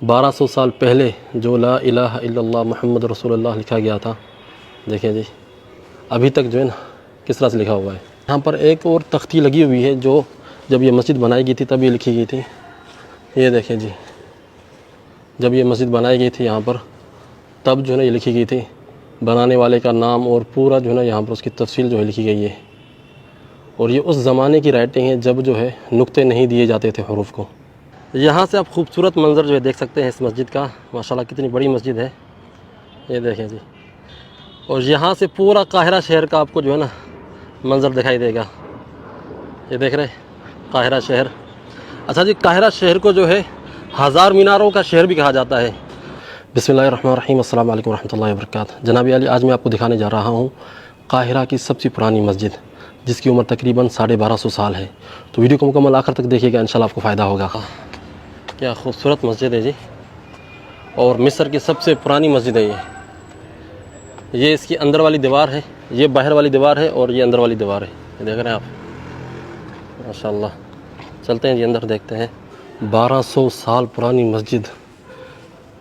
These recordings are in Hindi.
1200 साल पहले जो ला इलाहा इल्लल्लाह मुहम्मद रसूलुल्लाह लिखा गया था, देखिए जी अभी तक जो है ना किस तरह से लिखा हुआ है। यहाँ पर एक और तख्ती लगी हुई है जो जब ये मस्जिद बनाई गई थी तब ये लिखी गई थी। ये देखिए जी, जब ये मस्जिद बनाई गई थी यहाँ पर तब जो है ना ये लिखी गई थी, बनाने वाले का नाम और पूरा जो है ना यहाँ पर उसकी तफसील जो है लिखी गई है। और ये उस ज़माने की राइटिंग है जब जो है नुक्ते नहीं दिए जाते थे हरूफ को। यहाँ से आप खूबसूरत मंज़र जो है देख सकते हैं इस मस्जिद का। माशाल्लाह कितनी बड़ी मस्जिद है, ये देखें जी। और यहाँ से पूरा काहिरा शहर का आपको जो है ना मंज़र दिखाई देगा। ये देख रहे काहिरा शहर। अच्छा जी, काहिरा शहर को जो है हज़ार मीनारों का शहर भी कहा जाता है। बिस्मिल्लाहिर्रहमानिर्रहीम, अस्सलाम वालेकुम रहमतुल्लाहि व बरकातुहू। जनाब अली, आज मैं आपको दिखाने जा रहा हूँ काहिरा की सबसे पुरानी मस्जिद, जिसकी उम्र तकरीबन 1250 साल है। तो वीडियो को मुकम्मल आखिर तक देखिएगा, इंशाल्लाह आपको फ़ायदा होगा। क्या खूबसूरत मस्जिद है जी, और मिस्र की सबसे पुरानी मस्जिद है ये इसकी अंदर वाली दीवार है, ये बाहर वाली दीवार है और ये अंदर वाली दीवार है। ये देख रहे हैं आप, माशाल्लाह। चलते हैं जी अंदर, देखते हैं। 1200 साल पुरानी मस्जिद।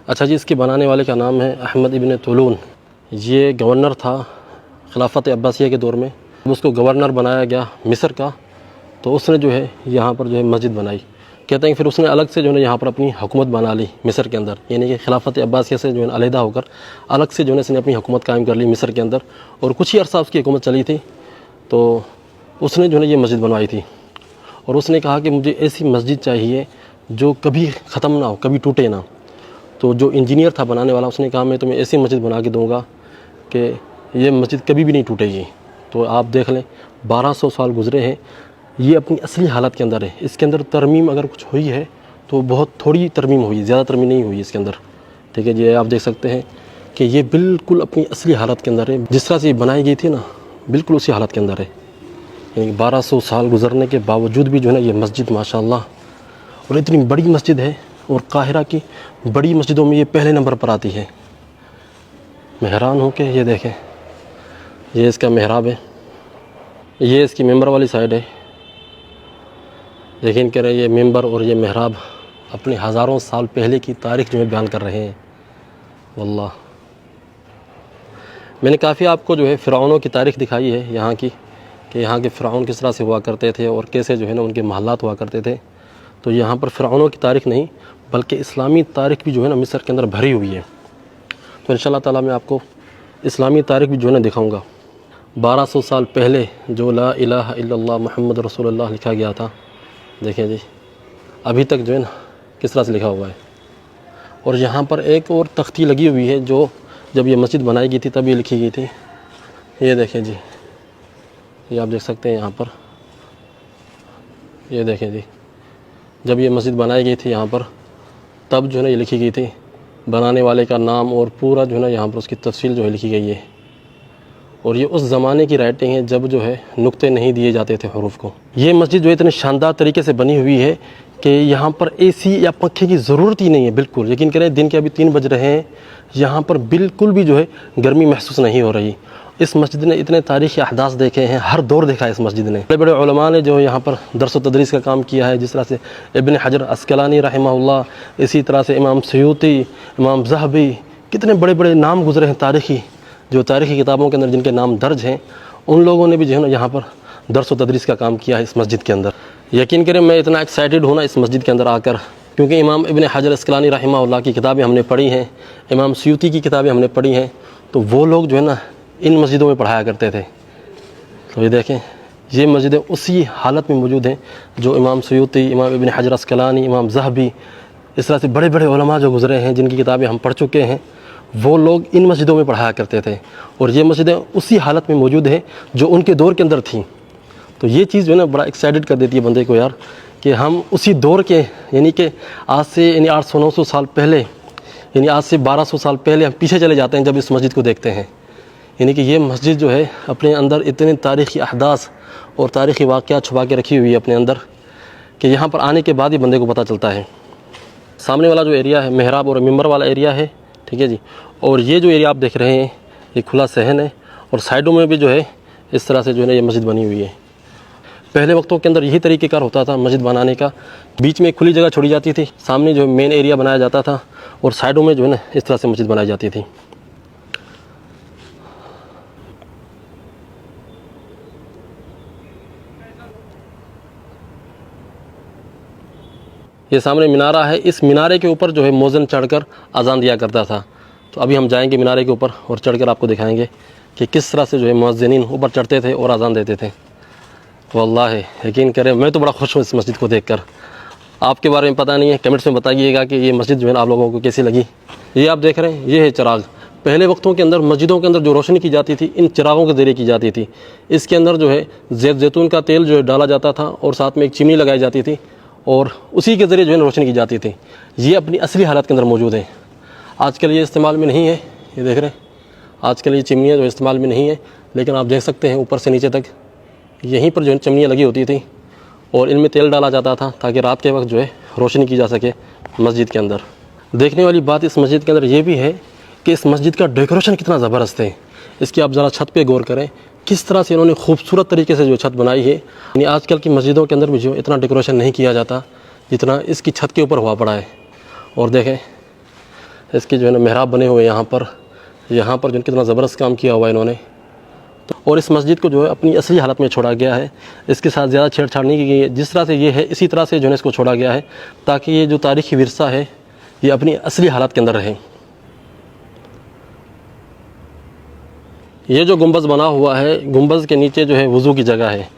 अच्छा जी, इसके बनाने वाले का नाम है अहमद इब्न तुलून। ये गवर्नर था खिलाफत अब्बासिया के दौर में। उसको गवर्नर बनाया गया मिस्र का, तो उसने जो है यहाँ पर जो है मस्जिद बनाई। कहते हैं फिर उसने अलग से जो है यहाँ पर अपनी हुकूमत बना ली मिस्र के अंदर, यानी कि खिलाफत अब्बासिया से जो है अलहदा होकर अलग से जो है इसने अपनी हुकूमत कायम कर ली मिस्र के अंदर। और कुछ ही अरसा उसकी हुकूमत चली थी, तो उसने जो है ये मस्जिद बनवाई थी। और उसने कहा कि मुझे ऐसी मस्जिद चाहिए जो कभी ख़त्म ना हो, कभी टूटे ना। तो जो इंजीनियर था बनाने वाला, उसने कहा मैं तुम्हें ऐसी मस्जिद बना के दूँगा कि ये मस्जिद कभी भी नहीं टूटेगी। तो आप देख लें, 1200 साल गुज़रे हैं, ये अपनी असली हालत के अंदर है। इसके अंदर तरमीम अगर कुछ हुई है तो बहुत थोड़ी तरमीम हुई, ज़्यादा तरमीम नहीं हुई इसके अंदर। ठीक है जी, आप देख सकते हैं कि ये बिल्कुल अपनी असली हालत के अंदर है। जिस तरह से ये बनाई गई थी ना, बिल्कुल उसी हालत के अंदर है। यानी 1200 साल गुजरने के बावजूद भी जो है ना ये मस्जिद माशाल्लाह, और इतनी बड़ी मस्जिद है, और काहिरा की बड़ी मस्जिदों में ये पहले नंबर पर आती है। मैं हैरान हूँ कि ये देखें, ये इसका मेहराब है, ये इसकी मेंबर वाली साइड है। यकीन करें, ये मेंबर और ये मेहराब अपने हज़ारों साल पहले की तारीख़ जो है बयान कर रहे हैं। वल्लाह, मैंने काफ़ी आपको जो है फ़िरऔनों की तारीख़ दिखाई है यहाँ की, कि यहाँ के फ़िरऔन किस तरह से हुआ करते थे और कैसे जो है ना उनके महलात हुआ करते थे। तो यहाँ पर फ़िरऔनों की तारीख़ नहीं बल्कि इस्लामी तारीख़ भी जो है ना मिस्र के अंदर भरी हुई है। तो इंशाअल्लाह ताला मैं आपको इस्लामी तारीख़ भी जो है ना दिखाऊँगा। 1200 साल पहले जो ला इलाहा इल्लल्लाह मुहम्मद रसूलुल्लाह लिखा गया था, देखिए जी अभी तक जो है ना किस तरह से लिखा हुआ है। और यहाँ पर एक और तख्ती लगी हुई है जो जब ये मस्जिद बनाई गई थी तब ये लिखी गई थी। ये देखें जी, ये आप देख सकते हैं यहाँ पर। ये देखें जी, जब ये मस्जिद बनाई गई थी यहाँ पर तब जो है ना ये लिखी गई थी, बनाने वाले का नाम और पूरा जो है ना यहाँ पर उसकी तफसील जो है लिखी गई है। और ये उस ज़माने की राइटिंग है जब जो है नुक्ते नहीं दिए जाते थे हरूफ को। ये मस्जिद जो है इतने शानदार तरीके से बनी हुई है कि यहाँ पर एसी या पंखे की ज़रूरत ही नहीं है। बिल्कुल यकीन करें, दिन के अभी 3 बज रहे हैं, यहाँ पर बिल्कुल भी जो है गर्मी महसूस नहीं हो रही। इस मस्जिद ने इतने तारीख़ी अहदास देखे हैं, हर दौर देखा है इस मस्जिद ने। बड़े बड़े उलमा ने जो यहाँ पर दर्स व तदरीस का काम किया है, जिस तरह से इब्न हजर अस्कलानी रहमहुल्लाह, इसी तरह से इमाम सयूती, इमाम ज़हबी, कितने बड़े बड़े नाम गुज़रे हैं तारीख़ी, जो तारीख़ी किताबों के अंदर जिनके नाम दर्ज हैं, उन लोगों ने भी जो है ना यहाँ पर दर्स व तदरीस का काम किया है इस मस्जिद के अंदर। यकीन करें, मैं इतना एक्साइटेड हूँ ना इस मस्जिद के अंदर आकर, क्योंकि इमाम इब्न हजर अस्कलानी रहमहुल्लाह की किताबें हमने पढ़ी हैं, इमाम सयूती की किताबें हमने पढ़ी हैं। तो वो लोग जो है ना इन मस्जिदों में पढ़ाया करते थे। तो ये देखें, ये मस्जिदें उसी हालत में मौजूद हैं जो इमाम सयूती, इमाम इब्न हजर अस्कलानी, इमाम ज़हबी, इस तरह से बड़े बड़े उलमा जो गुज़रे हैं, जिनकी किताबें हम पढ़ चुके हैं, वो लोग इन मस्जिदों में पढ़ाया करते थे। और ये मस्जिदें उसी हालत में मौजूद हैं जो उनके दौर के अंदर थीं। तो ये चीज़ जो है ना बड़ा एक्साइटेड कर देती है बंदे को यार, कि हम उसी दौर के, यानी कि आज से 800-900 साल पहले, यानी आज से 1200 साल पहले हम पीछे चले जाते हैं जब इस मस्जिद को देखते हैं। यानी कि ये मस्जिद जो है अपने अंदर इतने तारीख़ी अहदास और तारीख़ी वाक़यात छुपा के रखी हुई है अपने अंदर, कि यहाँ पर आने के बाद ही बंदे को पता चलता है। सामने वाला जो एरिया है मेहराब और मिंबर वाला एरिया है, ठीक है जी। और ये जो एरिया आप देख रहे हैं ये खुला सहन है, और साइडों में भी जो है इस तरह से जो है ये मस्जिद बनी हुई है। पहले वक्तों के अंदर यही तरीक़ेकार होता था मस्जिद बनाने का, बीच में एक खुली जगह छोड़ी जाती थी, सामने जो मेन एरिया बनाया जाता था और साइडों में जो है ना इस तरह से मस्जिद बनाई जाती थी। ये सामने मीनारा है, इस मीनारे के ऊपर जो है मौज़िन चढ़कर अज़ान दिया करता था। तो अभी हम जाएंगे मीनारे के ऊपर और चढ़कर आपको दिखाएंगे कि किस तरह से जो है मुअज़्ज़िनीन ऊपर चढ़ते थे और अज़ान देते थे। वल्लाहि यकीन करें मैं तो बड़ा खुश हूँ इस मस्जिद को देखकर। आपके बारे में पता नहीं है, कमेंट्स में बताइएगा कि ये मस्जिद जो है ना आप लोगों को कैसी लगी। ये आप देख रहे हैं, ये है चिराग। पहले वक्तों के अंदर मस्जिदों के अंदर जो रोशनी की जाती थी इन चिरागों के ज़रिए की जाती थी। इसके अंदर जो है जैतून का तेल जो है डाला जाता था और साथ में एक चिमनी लगाई जाती थी और उसी के ज़रिए जो है रोशनी की जाती थी। ये अपनी असली हालत के अंदर मौजूद है। आजकल ये इस्तेमाल में नहीं है, ये देख रहे हैं, आजकल ये चिमनियाँ जो इस्तेमाल में नहीं है, लेकिन आप देख सकते हैं ऊपर से नीचे तक यहीं पर जो है चिमनियाँ लगी होती थी और इनमें तेल डाला जाता था ताकि रात के वक्त जो है रोशनी की जा सके मस्जिद के अंदर। देखने वाली बात इस मस्जिद के अंदर ये भी है कि इस मस्जिद का डेकोरेशन कितना ज़बरदस्त है। इसकी आप ज़रा छत पे गौर करें, किस तरह से इन्होंने खूबसूरत तरीके से जो छत बनाई है। यानी आजकल की मस्जिदों के अंदर भी जो इतना डेकोरेशन नहीं किया जाता जितना इसकी छत के ऊपर हुआ पड़ा है। और देखें इसके जो है ना मेहराब बने हुए यहाँ पर जो कितना ज़बरदस्त काम किया हुआ है इन्होंने। और इस मस्जिद को जो है अपनी असली हालत में छोड़ा गया है, इसके साथ ज़्यादा छेड़छाड़ नहीं की गई है। जिस तरह से ये है इसी तरह से जो है इसको छोड़ा गया है ताकि ये जो तारीख़ी विरसा है ये अपनी असली हालत के अंदर रहे। ये जो गुंबज़ बना हुआ है, गुंबज़ के नीचे जो है वज़ू की जगह है।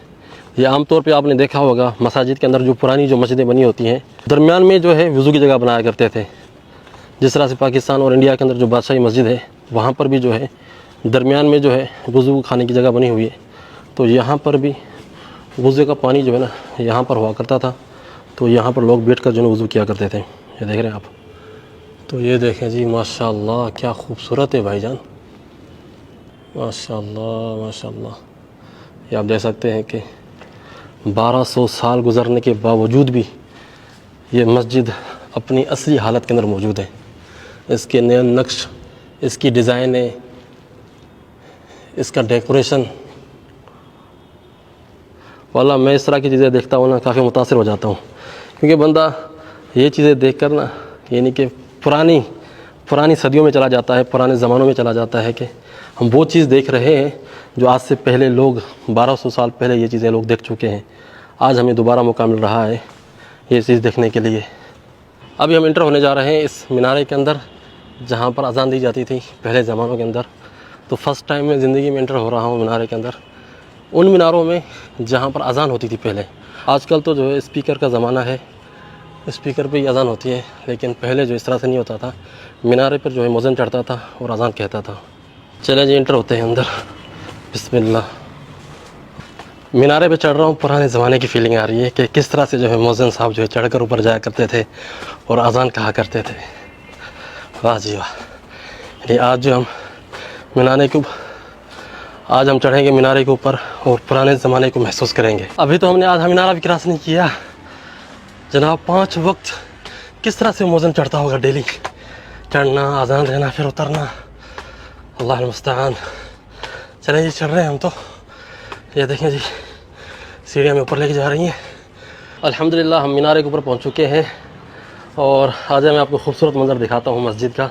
ये आम तौर पे आपने देखा होगा मसाजिद के अंदर जो पुरानी जो मस्जिदें बनी होती हैं दरमियान में जो है वज़ू की जगह बनाया करते थे। जिस तरह से पाकिस्तान और इंडिया के अंदर जो बादशाही मस्जिद है वहाँ पर भी जो है दरमियान में जो है वज़ू खाने की जगह बनी हुई है। तो यहाँ पर भी वज़ू का पानी जो है ना यहाँ पर हुआ करता था, तो यहाँ पर लोग बैठ कर जो है वज़ू किया करते थे। ये देख रहे हैं आप। तो ये देखें जी, माशाअल्लाह क्या खूबसूरत है भाईजान, माशाअल्लाह माशाअल्लाह। ये आप देख सकते हैं कि 1200 साल गुज़रने के बावजूद भी ये मस्जिद अपनी असली हालत के अंदर मौजूद है। इसके नए नक्श, इसकी डिज़ाइनें, इसका डेकोरेशन, वाला मैं इस तरह की चीज़ें देखता हूँ ना काफ़ी मुतासिर हो जाता हूँ। क्योंकि बंदा ये चीज़ें देख कर ना यानी कि पुरानी सदियों में चला जाता है, पुराने ज़मानों में चला जाता है कि हम वो चीज़ देख रहे हैं जो आज से पहले लोग 1200 साल पहले ये चीज़ें लोग देख चुके हैं। आज हमें दोबारा मौका मिल रहा है ये चीज़ देखने के लिए। अभी हम इंटर होने जा रहे हैं इस मीनारे के अंदर जहाँ पर अज़ान दी जाती थी पहले ज़मानों के अंदर। तो फ़र्स्ट टाइम मैं ज़िंदगी में इंटर हो रहा हूँ मीनारे के अंदर, उन मीनारों में जहाँ पर अज़ान होती थी पहले। आजकल तो जो है स्पीकर का ज़माना है, स्पीकर पे ही अज़ान होती है, लेकिन पहले जो इस तरह से नहीं होता था। मीनारे पर जो है मुअज़्ज़िन चढ़ता था और अज़ान कहता था। चले जी इंटर होते हैं अंदर, बिस्मिल्लाह। मीनारे पे चढ़ रहा हूँ, पुराने ज़माने की फ़ीलिंग आ रही है कि किस तरह से जो है मुअज़्ज़िन साहब जो है चढ़कर ऊपर जाया करते थे और अज़ान कहा करते थे। वाह जी वाह। यानी आज हम चढ़ेंगे मीनारे के ऊपर और पुराने ज़माने को महसूस करेंगे। अभी तो हमने आधा मीनारा भी क्रॉस नहीं किया जनाब। 5 वक्त किस तरह से मुअज़्ज़िन चढ़ता होगा डेली, चढ़ना, अज़ान देना, फिर उतरना, अल्लाह मुस्तआन। चलें जी, चढ़ रहे हैं हम तो। ये देखें जी, सीढ़ियाँ में ऊपर लेके जा रही हैं। अल्हम्दुलिल्लाह हम मीनारे के ऊपर पहुँच चुके हैं और आज मैं आपको खूबसूरत मंज़र दिखाता हूँ मस्जिद का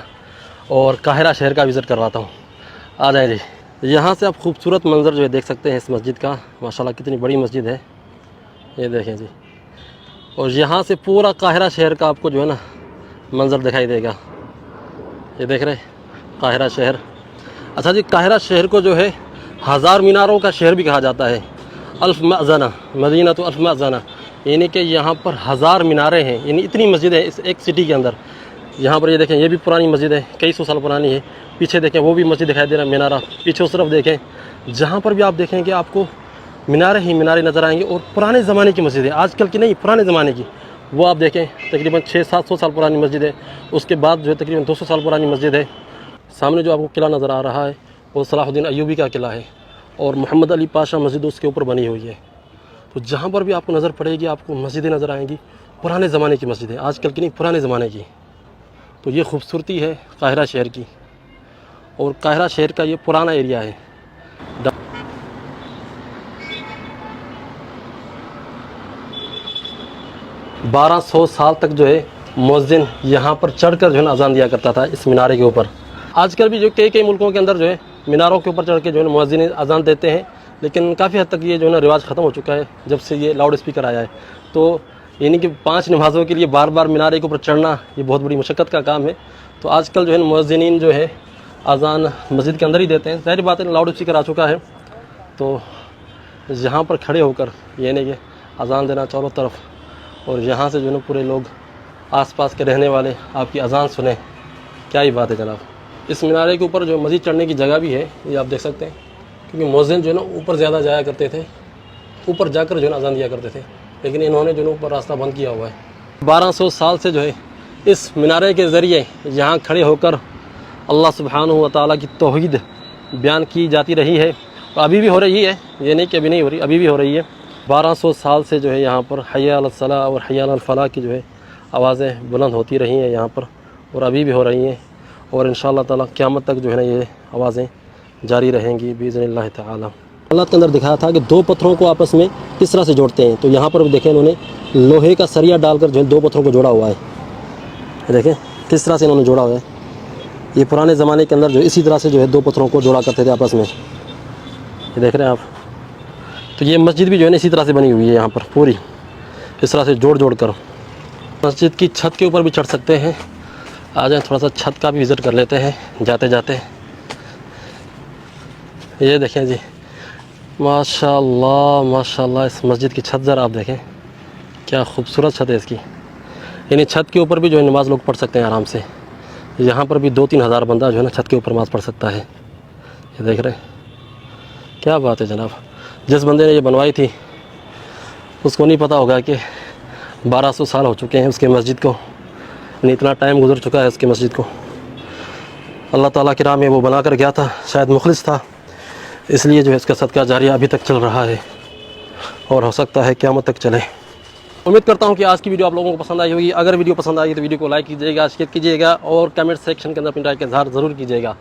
और काहिरा शहर का विज़िट करवाता हूँ। आ जाए जी। यहाँ से आप खूबसूरत मंज़र जो है देख सकते हैं इस मस्जिद का। माशाल्लाह कितनी बड़ी मस्जिद है, ये देखें जी। और यहाँ से पूरा काहिरा शहर का आपको जो है ना मंज़र दिखाई देगा। ये देख रहे काहिरा शहर। अच्छा जी, काहिरा शहर को जो है 1000 मीनारों का शहर भी कहा जाता है। अल्फ़ मअज़ना, मदीना तो अल्फ़ मअज़ना, यानी कि यहाँ पर 1000 मीनारें हैं। यानी इतनी मस्जिद है इस एक सिटी के अंदर। यहाँ पर ये देखें, ये भी पुरानी मस्जिद है, कई सौ साल पुरानी है। पीछे देखें वो भी मस्जिद दिखाई दे रहा है, मीनारा। पीछे उस तरफ देखें, जहाँ पर भी आप देखेंगे आपको मीनारे ही मीनारे नज़र आएंगे। और पुराने ज़माने की मस्जिद है, आजकल की नहीं, पुराने ज़माने की। वो आप देखें तकरीबन 600-700 साल पुरानी मस्जिद है। उसके बाद जो है तकरीबन 200 साल पुरानी मस्जिद है। सामने जो आपको किला नज़र आ रहा है वो सलाहुद्दीन अय्यूबी का किला है और मोहम्मद अली पाशा मस्जिद उसके ऊपर बनी हुई है। तो जहाँ पर भी आपको नज़र पड़ेगी आपको मस्जिदें नज़र आएंगी, पुराने ज़माने की मस्जिद है, आजकल की नहीं, पुराने ज़माने की। तो ये खूबसूरती है काहिरा शहर की। और काहिरा शहर का ये पुराना एरिया है। 1200 साल तक जो है मुअज्जिन यहाँ पर चढ़कर जो है ना अजान दिया करता था इस मीनारे के ऊपर। आजकल भी जो कई मुल्कों के अंदर जो है मीनारों के ऊपर चढ़ के जो है मुअज्जिन अजान देते हैं, लेकिन काफ़ी हद तक ये जो है ना रिवाज ख़त्म हो चुका है जब से ये लाउड स्पीकर आया है। तो यानी कि 5 नमाज़ों के लिए बार बार मीनारे के ऊपर चढ़ना ये बहुत बड़ी मशक्क़त का काम है। तो आजकल जो है मुअज्जिनीन जो है अजान मस्जिद के अंदर ही देते हैं। ज़ाहिर बात है लाउड स्पीकर आ चुका है, तो यहाँ पर खड़े होकर यानी कि अजान देना चारों तरफ, और यहाँ से जो है ना पूरे लोग आसपास के रहने वाले आपकी अजान सुने, क्या ही बात है जनाब। इस मीनारे के ऊपर जो मस्जिद चढ़ने की जगह भी है, ये आप देख सकते हैं, क्योंकि मुअज्जिन जो है ना ऊपर ज़्यादा जाया करते थे, ऊपर जाकर जो है ना अजान दिया करते थे, लेकिन इन्होंने जो है ऊपर रास्ता बंद किया हुआ है। 1200 साल से जो है इस मीनारे के ज़रिए यहाँ खड़े होकर अल्लाह सुब्हानहू व तआला की तौहीद बयान की जाती रही है, और अभी भी हो रही है, ये नहीं कि अभी नहीं हो रही, अभी भी हो रही है। 1200 साल से जो है यहाँ पर हय्या अलस सलाह और हय्या अलल फलाह की जो है आवाज़ें बुलंद होती रही हैं यहाँ पर, और अभी भी हो रही हैं, और इंशाअल्लाह ताला क़यामत तक जो है ना ये आवाज़ें जारी रहेंगी बिइज़्निल्लाह ताला। अल्लाह के अंदर दिखाया था कि 2 पत्थरों को आपस में किस तरह से जोड़ते हैं, तो यहाँ पर देखें इन्होंने लोहे का सरिया डालकर जो है 2 पत्थरों को जोड़ा हुआ है। देखें किस तरह से इन्होंने जोड़ा हुआ है। ये पुराने ज़माने के अंदर जो इसी तरह से जो है 2 पत्थरों को जोड़ा करते थे आपस में, ये देख रहे हैं आप। तो ये मस्जिद भी जो है ना इसी तरह से बनी हुई है, यहाँ पर पूरी इस तरह से जोड़ कर। मस्जिद की छत के ऊपर भी चढ़ सकते हैं। आ जाए थोड़ा सा छत का भी विज़िट कर लेते हैं जाते जाते। ये देखें जी, माशाल्लाह माशाल्लाह, इस मस्जिद की छत ज़रा आप देखें, क्या खूबसूरत छत है इसकी। यानी छत के ऊपर भी जो है नमाज़ लोग पढ़ सकते हैं आराम से। यहाँ पर भी 2-3 हज़ार बंदा जो है ना छत के ऊपर नमाज़ पढ़ सकता है। ये देख रहे हैं, क्या बात है जनाब। जिस बंदे ने ये बनवाई थी उसको नहीं पता होगा कि 1200 साल हो चुके हैं उसके मस्जिद को, इतना टाइम गुजर चुका है उसकी मस्जिद को। अल्लाह ताला की राह में वो बना कर गया था, शायद मुखलिस था, इसलिए जो है इसका सदका जारिया अभी तक चल रहा है, और हो सकता है क़यामत तक चले। उम्मीद करता हूँ कि आज की वीडियो आप लोगों को पसंद आई होगी। अगर वीडियो पसंद आई तो वीडियो को लाइक कीजिएगा, शेयर कीजिएगा, और कमेंट सेक्शन के अंदर अपनी राय का इज़हार ज़रूर कीजिएगा।